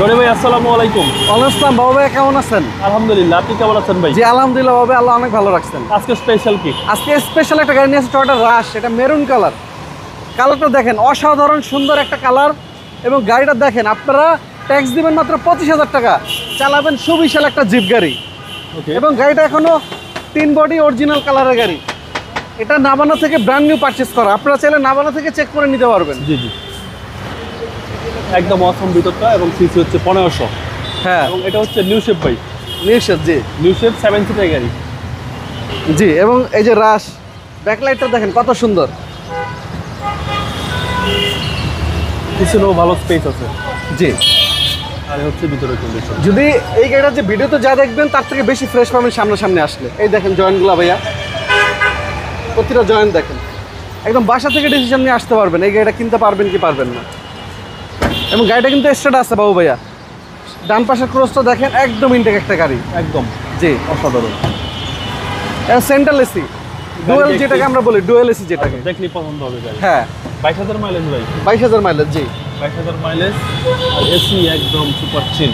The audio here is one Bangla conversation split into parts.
জনি ভাই আসসালামু আলাইকুম। ওয়ালাইকুম আসসালাম। বাবা ভাই কেমন আছেন? আলহামদুলিল্লাহ, আপনি কেমন আছেন ভাই? জি আলহামদুলিল্লাহ বাবা ভাই, আল্লাহ অনেক ভালো রাখছেন। আজকে স্পেশাল কি? আজকে স্পেশাল একটা গাড়ি নিয়ে আসছে, টয়োটা রাশ। এটা মেরুন কালার। কালারটা দেখেন, অসাধারণ সুন্দর একটা কালার। এবং গাড়িটা দেখেন, আপনারা ট্যাক্স দিবেন মাত্র 25,000 টাকা, চালাবেন সুবিশাল একটা জিপ গাড়ি। ওকে। এবং গাড়িটা এখনো 3 বডি অরিজিনাল কালারের গাড়ি। এটা নাবানা থেকে ব্র্যান্ড নিউ পারচেস করা, আপনারা চাইলে নাবানা থেকে চেক করে নিতে পারবেন। জি জি, একদম অসম ভিতরটা এবং সিসি হচ্ছে 1500। হ্যাঁ, এবং এটা হচ্ছে নিউ শেপ ভাই, নিশ্চয়। জি নিউ শেপ 7 সিটার গাড়ি। জি, এবং এই যে রাশ ব্যাকলাইটটা দেখেন কত সুন্দর। পিছনেও ভালো স্পেস আছে। জি, আর হচ্ছে ভিতরে কন্ডিশন। যদি এই গাড়িটা যে ভিডিওতে যা দেখবেন তার থেকে বেশি ফ্রেশ পাবেন সামনাসামনি আসলে। এই দেখেন জয়েন্টগুলো ভাইয়া, প্রতিটা জয়েন্ট দেখেন, একদম বাসা থেকে ডিসিশন নিয়ে আসতে পারবেন এই গাড়িটা কিনতে পারবেন কি পারবেন না। এবং গাড়িটা কিন্তু স্টার্ট আছে বাবু ভাইয়া, ডান পাশের ক্রসটা দেখেন, একদম ইনটেক একটা গাড়ি। একদম জি, অসাধারণ। সেন্ট্রাল এসি ডুয়েল, যেটাকে আমরা বলি ডুয়েল এসি যেটাকে। দেখলে পছন্দ হবে গাড়ি। হ্যাঁ, 22,000 মাইলেজ ভাই। 22,000 মাইলেজ। জি, 22,000 মাইলেজ আর এসি একদম সুপার চিল।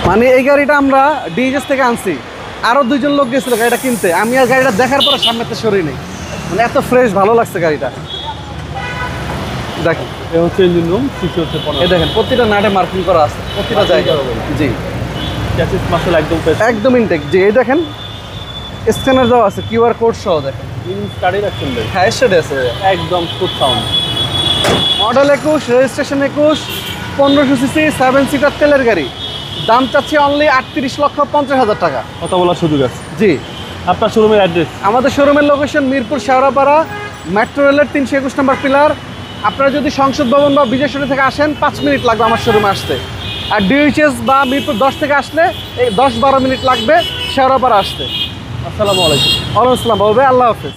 মানে এই গাড়িটা আমরা ডিএস থেকে আনছি, আরো 2জন লোক গেছিল গাড়িটা কিনতে। আমি আর গাড়িটা দেখার পরে সামনেতে সরি নেই, মানে এত ফ্রেশ ভালো লাগছে গাড়িটা। দেখেন, এ হচ্ছে ইঞ্জিন রুম, সিসি হচ্ছে এই 1500। দেখেন প্রতিটা নাটে মার্কিং করা আছে, প্রতিটা জায়গায়। জি, চ্যাসিস মাসেল একদম ফ্রেশ। একদম ইনটেক। জি, এই দেখেন স্ক্যানার দেওয়া আছে, কিউআর কোড সহ। দেখেন, ইঞ্জিন স্টাডি রাখছেন ভাই, হ্যাঁ স্টেড আছে। একদম food sound. Model 21, registration 21, 1500 CC 7 seater তেলের গাড়ি। দাম চাচ্ছি অনলি 38,50,000 টাকা। কথা বলার সুযোগ আছে। জি, আপনার শোরুমের অ্যাড্রেস? আমাদের শোরুমের লোকেশন মিরপুর শেওড়াপাড়া, মেট্রো রেলের 321 নম্বর পিলার। আপনারা যদি সংসদ ভবন বা বিজয় সরণি থেকে আসেন 5 মিনিট লাগবে আমার শোরুমে আসতে। আর ডিএইচএস বা মিরপুর 10 থেকে আসলে এই 10-12 মিনিট লাগবে শেওড়াপাড়া আসতে। আসসালামু আলাইকুম। ওয়ালাইকুম আসসালাম বাবু ভাই, আল্লাহ হাফেজ।